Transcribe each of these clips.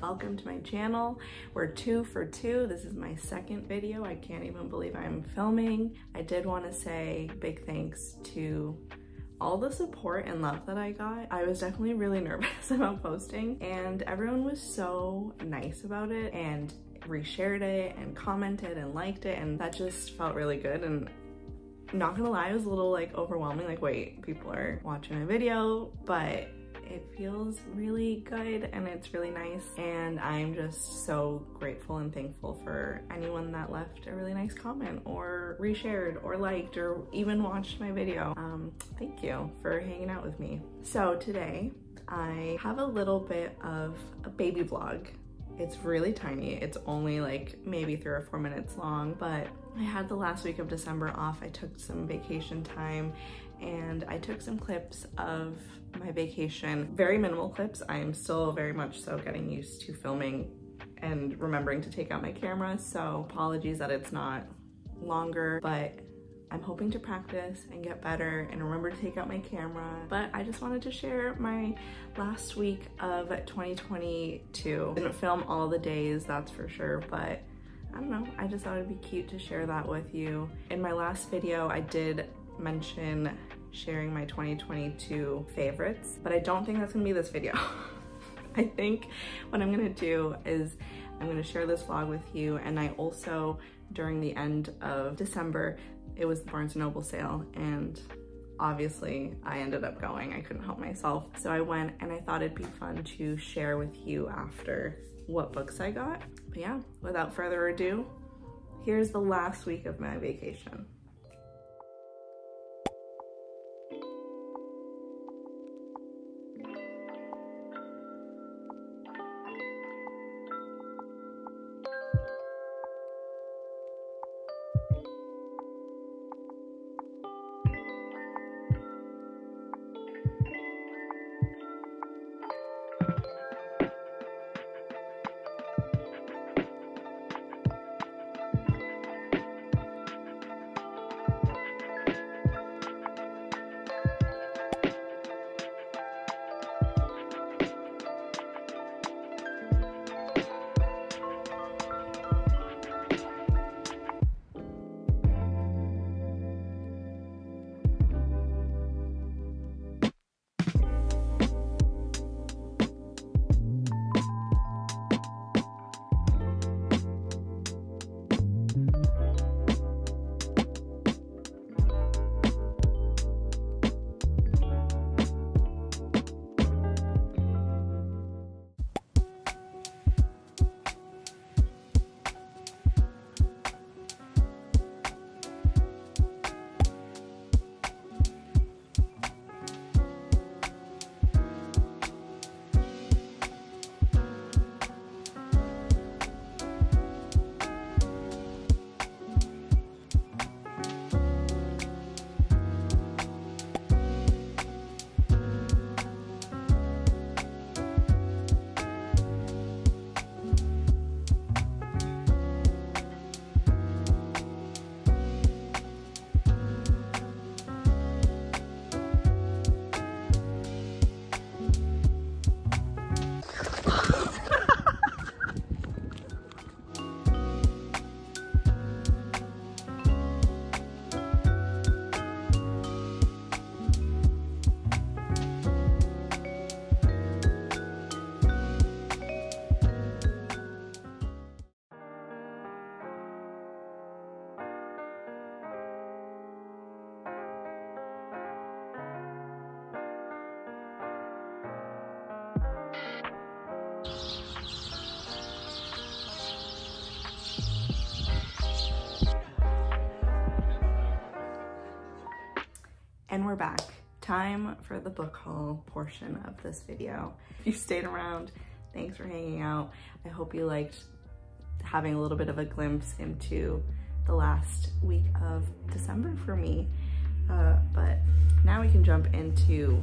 welcome to my channel. We're 2 for 2. This is my second video. I can't even believe I'm filming. I did want to say big thanks to all the support and love that I got. I was definitely really nervous about posting, and everyone was so nice about it and reshared it and commented and liked it, and that just felt really good. And not gonna lie, it was a little like overwhelming, like wait, people are watching my video, but it feels really good and it's really nice, and I'm just so grateful and thankful for anyone that left a really nice comment or reshared or liked or even watched my video. Thank you for hanging out with me. So today I have a little bit of a baby vlog. It's really tiny. It's only like maybe 3 or 4 minutes long, but I had the last week of December off. I took some vacation time and I took some clips of my vacation. Very minimal clips. I am still very much so getting used to filming and remembering to take out my camera, so apologies that it's not longer, but I'm hoping to practice and get better and remember to take out my camera. But I just wanted to share my last week of 2022. Didn't film all the days, that's for sure, but I don't know, I just thought it'd be cute to share that with you. In my last video, I did mention sharing my 2022 favorites, but I don't think that's gonna be this video. I think what I'm gonna do is I'm gonna share this vlog with you, and I also, during the end of December, it was the Barnes & Noble sale, and obviously I ended up going. I couldn't help myself. So I went, and I thought it'd be fun to share with you after what books I got. But yeah, without further ado, here's the last week of my vacation. And we're back. Time for the book haul portion of this video. If you stayed around, thanks for hanging out. I hope you liked having a little bit of a glimpse into the last week of December for me. But now we can jump into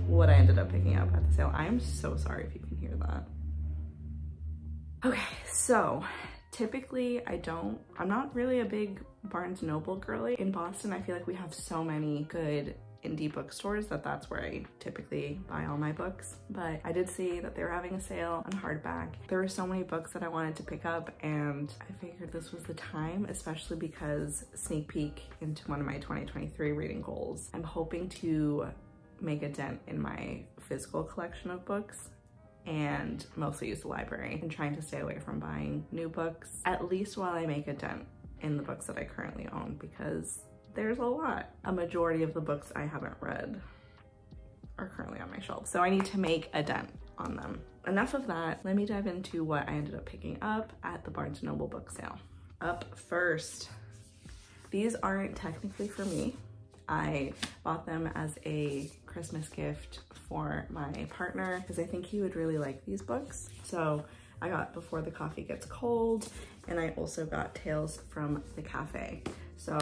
what I ended up picking up at the sale. I am so sorry if you can hear that. Okay, so typically I'm not really a big Barnes & Noble girly. In Boston, I feel like we have so many good indie bookstores that's where I typically buy all my books. But I did see that they were having a sale on hardback. There were so many books that I wanted to pick up, and I figured this was the time, especially because sneak peek into one of my 2023 reading goals. I'm hoping to make a dent in my physical collection of books and mostly use the library, and trying to stay away from buying new books, at least while I make a dent in the books that I currently own, because there's a lot. A majority of the books I haven't read are currently on my shelf, so I need to make a dent on them. Enough of that, let me dive into what I ended up picking up at the Barnes & Noble book sale. Up first, these aren't technically for me. I bought them as a Christmas gift for my partner because I think he would really like these books. So I got Before the Coffee Gets Cold, and I also got Tales from the Cafe. So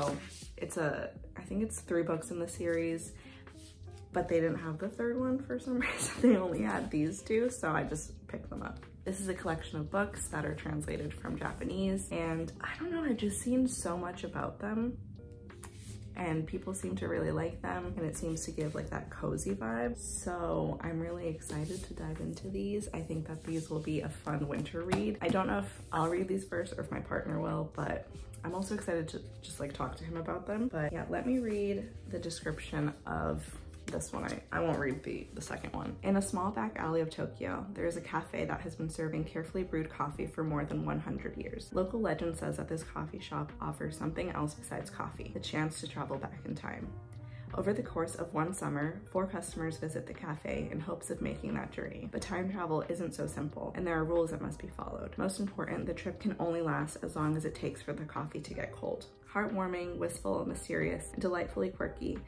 I think it's 3 books in the series, but they didn't have the 3rd one for some reason. They only had these 2, so I just picked them up. This is a collection of books that are translated from Japanese, and I don't know, I've just seen so much about them, and people seem to really like them, and it seems to give like that cozy vibe. So I'm really excited to dive into these. I think that these will be a fun winter read. I don't know if I'll read these first or if my partner will, but I'm also excited to just like talk to him about them. But yeah, let me read the description of this one. I won't read the second one. In a small back alley of Tokyo, there is a cafe that has been serving carefully brewed coffee for more than 100 years. Local legend says that this coffee shop offers something else besides coffee, the chance to travel back in time. Over the course of one summer, 4 customers visit the cafe in hopes of making that journey. But time travel isn't so simple, and there are rules that must be followed. Most important, the trip can only last as long as it takes for the coffee to get cold. Heartwarming, wistful, mysterious, and delightfully quirky,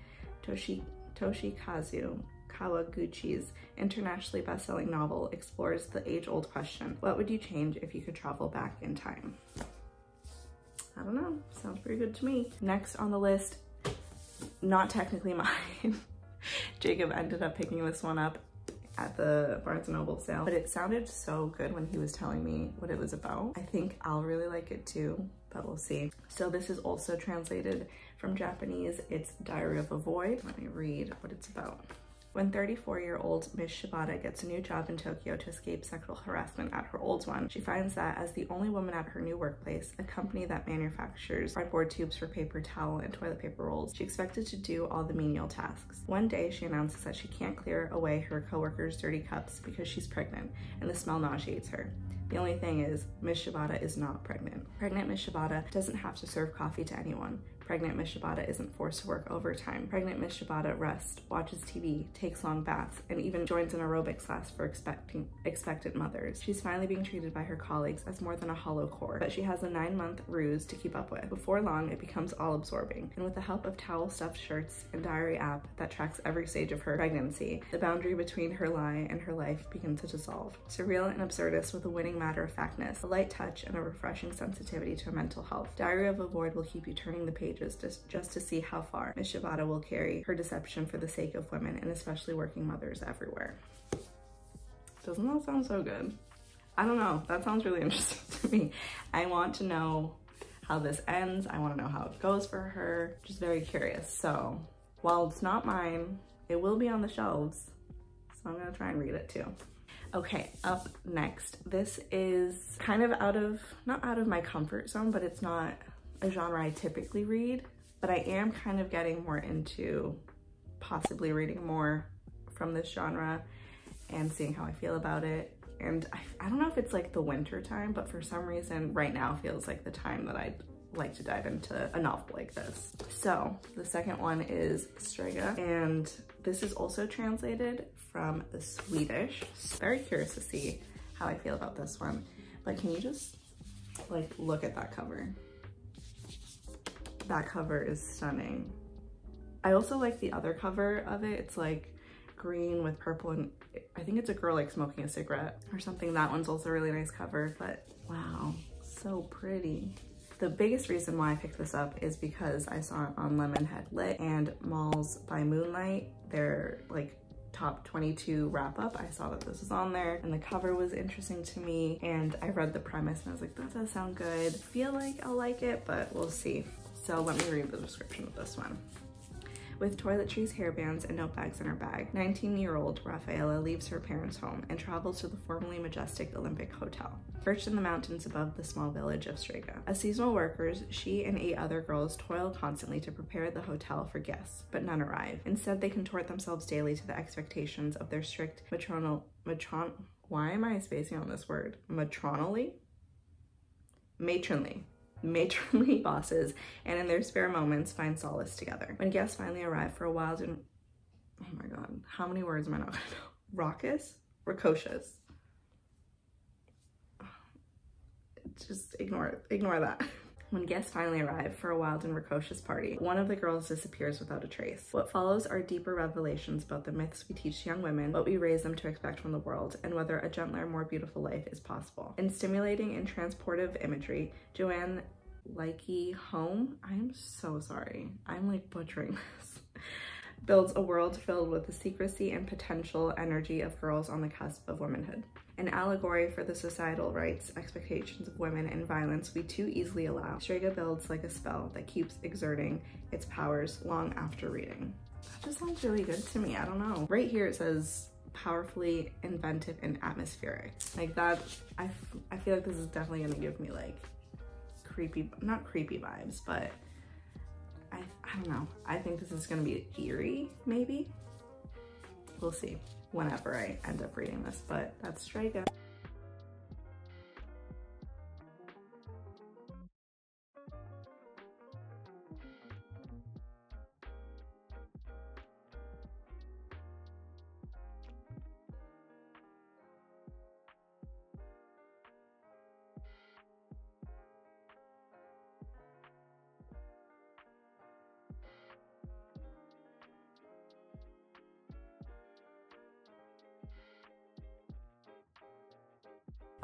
Toshikazu Kawaguchi's internationally best-selling novel explores the age-old question, what would you change if you could travel back in time? I don't know, sounds pretty good to me. Next on the list, not technically mine. Jacob ended up picking this one up at the Barnes & Noble sale, but it sounded so good when he was telling me what it was about. I think I'll really like it too, but we'll see. So this is also translated from Japanese. It's Diary of a Void. Let me read what it's about. When 34-year-old Miss Shibata gets a new job in Tokyo to escape sexual harassment at her old one, she finds that as the only woman at her new workplace, a company that manufactures cardboard tubes for paper towel and toilet paper rolls, she's expected to do all the menial tasks. One day, she announces that she can't clear away her coworkers' dirty cups because she's pregnant, and the smell nauseates her. The only thing is, Miss Shibata is not pregnant. Pregnant Miss Shibata doesn't have to serve coffee to anyone. Pregnant Miss Shibata isn't forced to work overtime. Pregnant Miss Shibata rests, watches TV, takes long baths, and even joins an aerobics class for expectant mothers. She's finally being treated by her colleagues as more than a hollow core, but she has a 9-month ruse to keep up with. Before long, it becomes all-absorbing, and with the help of towel-stuffed shirts and diary app that tracks every stage of her pregnancy, the boundary between her lie and her life begins to dissolve. Surreal and absurdist with a winning matter-of-factness, a light touch, and a refreshing sensitivity to mental health, Diary of a Void will keep you turning the pages just to see how far Miss Shibata will carry her deception for the sake of women, and especially working mothers everywhere. Doesn't that sound so good? I don't know, that sounds really interesting to me. I want to know how this ends. I want to know how it goes for her. Just very curious. So while it's not mine, it will be on the shelves, so I'm gonna try and read it too. Okay, up next. This is kind of not out of my comfort zone, but it's not a genre I typically read, but I am kind of getting more into possibly reading more from this genre and seeing how I feel about it. And I don't know if it's like the winter time, but for some reason right now feels like the time that I'd like to dive into a novel like this. So the second one is Strega, and this is also translated from the Swedish. Very curious to see how I feel about this one, but can you just like look at that cover? That cover is stunning. I also like the other cover of it. It's like green with purple, and I think it's a girl like smoking a cigarette or something. That one's also a really nice cover, but wow, so pretty. The biggest reason why I picked this up is because I saw it on Lemonhead Lit and Malls by Moonlight, their like top 22 wrap up. I saw that this was on there and the cover was interesting to me, and I read the premise and I was like, that does sound good. I feel like I'll like it, but we'll see. So let me read the description of this one. With toiletries, hairbands, and note bags in her bag, 19-year-old Rafaela leaves her parents' home and travels to the formerly majestic Olympic Hotel, perched in the mountains above the small village of Strega. As seasonal workers, she and 8 other girls toil constantly to prepare the hotel for guests, but none arrive. Instead, they contort themselves daily to the expectations of their strict why am I spacing on this word? Matronly bosses, and in their spare moments find solace together. When guests finally arrive for a wild and, oh my god, how many words am I not gonna know? Raucous. Just ignore that. When guests finally arrive for a wild and precocious party, one of the girls disappears without a trace. What follows are deeper revelations about the myths we teach young women, what we raise them to expect from the world, and whether a gentler, more beautiful life is possible. In stimulating and transportive imagery, Joanne Likey Home, I'm so sorry, I'm like butchering this, builds a world filled with the secrecy and potential energy of girls on the cusp of womanhood. An allegory for the societal rights, expectations of women, and violence we too easily allow, Strega builds like a spell that keeps exerting its powers long after reading. That just sounds really good to me, I don't know. Right here it says powerfully inventive and atmospheric. Like that, I feel like this is definitely gonna give me like creepy, not creepy vibes, but I don't know. I think this is gonna be eerie, maybe? We'll see whenever I end up reading this, but that's Strega.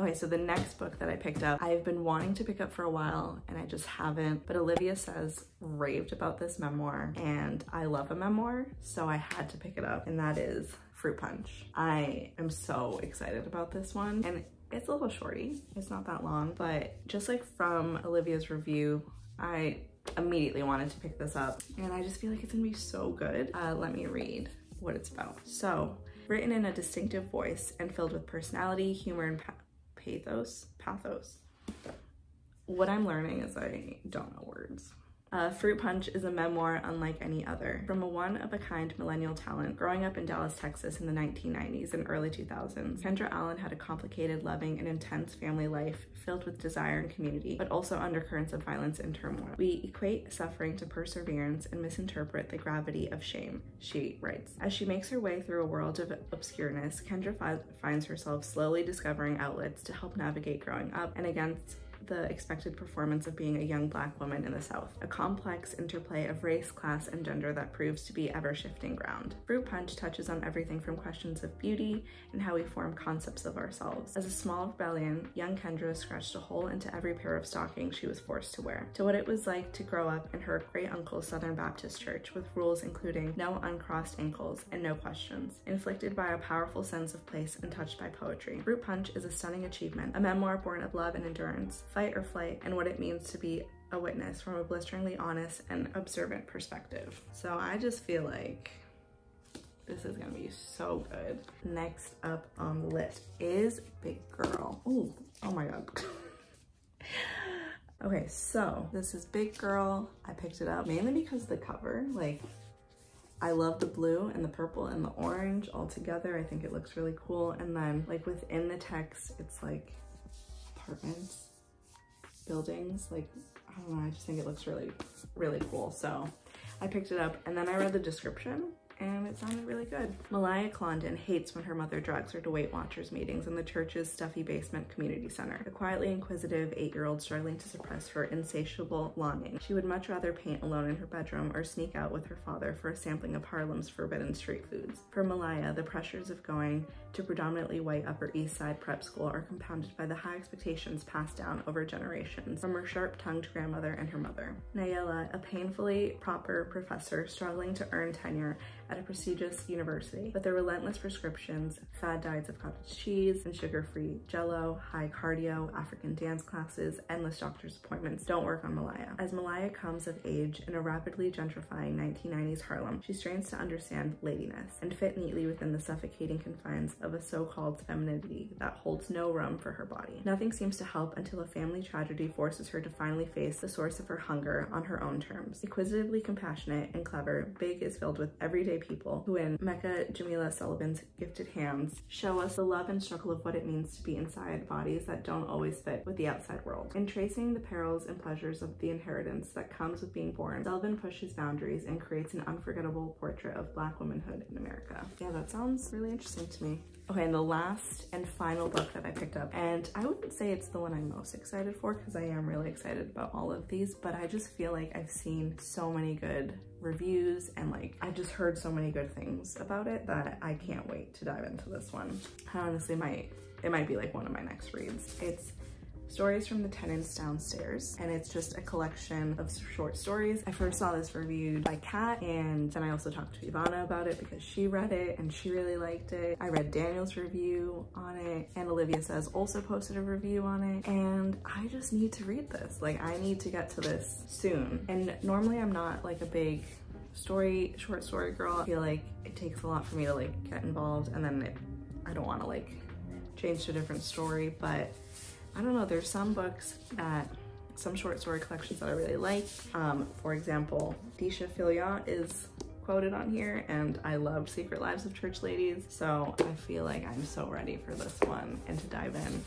Okay, so the next book that I picked up, I've been wanting to pick up for a while and I just haven't, but Olivia says raved about this memoir and I love a memoir, so I had to pick it up, and that is Fruit Punch. I am so excited about this one, and it's a little shorty. It's not that long, but just like from Olivia's review, I immediately wanted to pick this up and I just feel like it's gonna be so good. Let me read what it's about. So, written in a distinctive voice and filled with personality, humor, and pathos. What I'm learning is I don't know words. Fruit Punch is a memoir unlike any other. From a one-of-a-kind millennial talent growing up in Dallas, Texas in the 1990s and early 2000s, Kendra Allen had a complicated, loving, and intense family life filled with desire and community, but also undercurrents of violence and turmoil. We equate suffering to perseverance and misinterpret the gravity of shame, she writes. As she makes her way through a world of obscureness, Kendra finds herself slowly discovering outlets to help navigate growing up and against the expected performance of being a young Black woman in the South, a complex interplay of race, class, and gender that proves to be ever-shifting ground. Fruit Punch touches on everything from questions of beauty and how we form concepts of ourselves. As a small rebellion, young Kendra scratched a hole into every pair of stockings she was forced to wear, to what it was like to grow up in her great-uncle's Southern Baptist church, with rules including no uncrossed ankles and no questions, inflicted by a powerful sense of place and touched by poetry. Fruit Punch is a stunning achievement, a memoir born of love and endurance, fight or flight, and what it means to be a witness from a blisteringly honest and observant perspective. So I just feel like this is gonna be so good. Next up on the list is Big Girl. Ooh, oh my god. Okay, so this is Big Girl. I picked it up mainly because of the cover. Like, I love the blue and the purple and the orange all together. I think it looks really cool. And then like within the text, it's like apartments, buildings, like, I don't know, I just think it looks really, really cool. So I picked it up and then I read the description and it sounded really good. Malaya Clondon hates when her mother drags her to Weight Watchers meetings in the church's stuffy basement community center, a quietly inquisitive 8-year-old struggling to suppress her insatiable longing. She would much rather paint alone in her bedroom or sneak out with her father for a sampling of Harlem's forbidden street foods. For Malaya, the pressures of going to predominantly white Upper East Side prep school are compounded by the high expectations passed down over generations from her sharp-tongued grandmother and her mother. Nayela, a painfully proper professor struggling to earn tenure at a prestigious university, but their relentless prescriptions, fad diets of cottage cheese and sugar-free jello, high cardio, African dance classes, endless doctor's appointments don't work on Malaya. As Malaya comes of age in a rapidly gentrifying 1990s Harlem, she strains to understand ladiness and fit neatly within the suffocating confines of a so-called femininity that holds no room for her body. Nothing seems to help until a family tragedy forces her to finally face the source of her hunger on her own terms. Inquisitively compassionate and clever, Big is filled with everyday people who, in Mecca Jamila Sullivan's gifted hands, show us the love and struggle of what it means to be inside bodies that don't always fit with the outside world. In tracing the perils and pleasures of the inheritance that comes with being born, Sullivan pushes boundaries and creates an unforgettable portrait of Black womanhood in America. Yeah, that sounds really interesting to me. Okay, and the last and final book that I picked up, and I wouldn't say it's the one I'm most excited for because I am really excited about all of these, but I just feel like I've seen so many good reviews and like I've just heard so many good things about it that I can't wait to dive into this one. I honestly it might be like one of my next reads. It's Stories from the Tenants Downstairs, and it's just a collection of short stories. I first saw this reviewed by Kat, and then I also talked to Ivana about it because she read it and she really liked it. I read Daniel's review on it, and Olivia Says also posted a review on it, and I just need to read this. Like, I need to get to this soon. And normally I'm not like a big short story girl. I feel like it takes a lot for me to like get involved, and then I don't want to like change to a different story, but I don't know, there's some books some short story collections that I really like. For example, Disha Filion is quoted on here, and I loved Secret Lives of Church Ladies, so I feel like I'm so ready for this one and to dive in.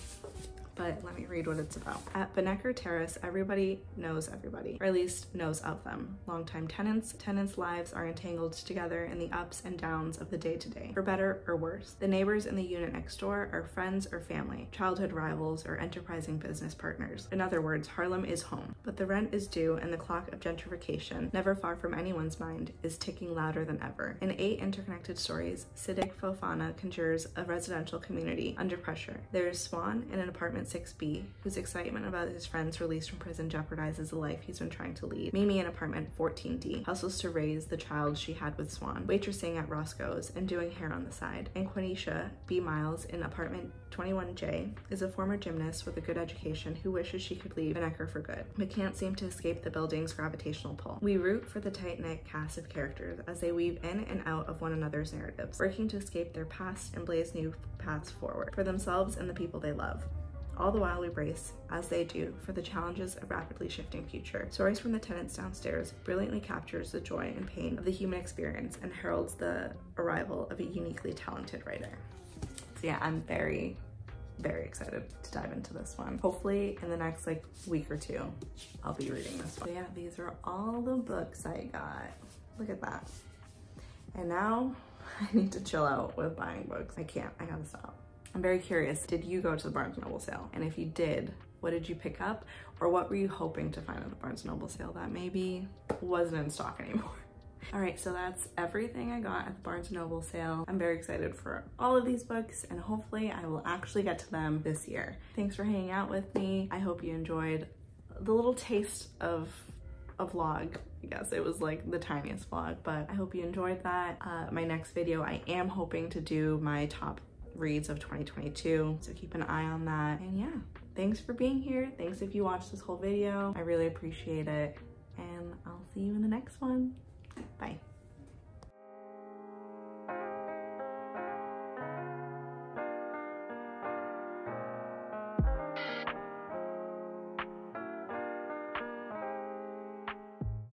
But let me read what it's about. At Benecker Terrace, everybody knows everybody, or at least knows of them. Longtime tenants' lives are entangled together in the ups and downs of the day-to-day, for better or worse. The neighbors in the unit next door are friends or family, childhood rivals or enterprising business partners. In other words, Harlem is home. But the rent is due, and the clock of gentrification, never far from anyone's mind, is ticking louder than ever. In 8 interconnected stories, Siddiq Fofana conjures a residential community under pressure. There is Swan in an apartment 6B, whose excitement about his friend's release from prison jeopardizes the life he's been trying to lead. Mimi in apartment 14D hustles to raise the child she had with Swan, waitressing at Roscoe's and doing hair on the side. And Quenisha B. Miles in apartment 21J is a former gymnast with a good education who wishes she could leave Benecker for good, but can't seem to escape the building's gravitational pull. We root for the tight-knit cast of characters as they weave in and out of one another's narratives, working to escape their past and blaze new paths forward for themselves and the people they love. All the while we brace, as they do, for the challenges of rapidly shifting future. Stories from the Tenants Downstairs brilliantly captures the joy and pain of the human experience and heralds the arrival of a uniquely talented writer. So yeah, I'm very, very excited to dive into this one. Hopefully in the next like week or two, I'll be reading this one. So yeah, these are all the books I got. Look at that. And now I need to chill out with buying books. I gotta stop. I'm very curious, did you go to the Barnes & Noble sale? And if you did, what did you pick up? Or what were you hoping to find at the Barnes & Noble sale that maybe wasn't in stock anymore? All right, so that's everything I got at the Barnes & Noble sale. I'm very excited for all of these books, and hopefully I will actually get to them this year. Thanks for hanging out with me. I hope you enjoyed the little taste of a vlog. I guess it was like the tiniest vlog, but I hope you enjoyed that. My next video, I am hoping to do my top reads of 2022, so keep an eye on that. And yeah, thanks for being here. Thanks if you watched this whole video. I really appreciate it, and I'll see you in the next one. Bye.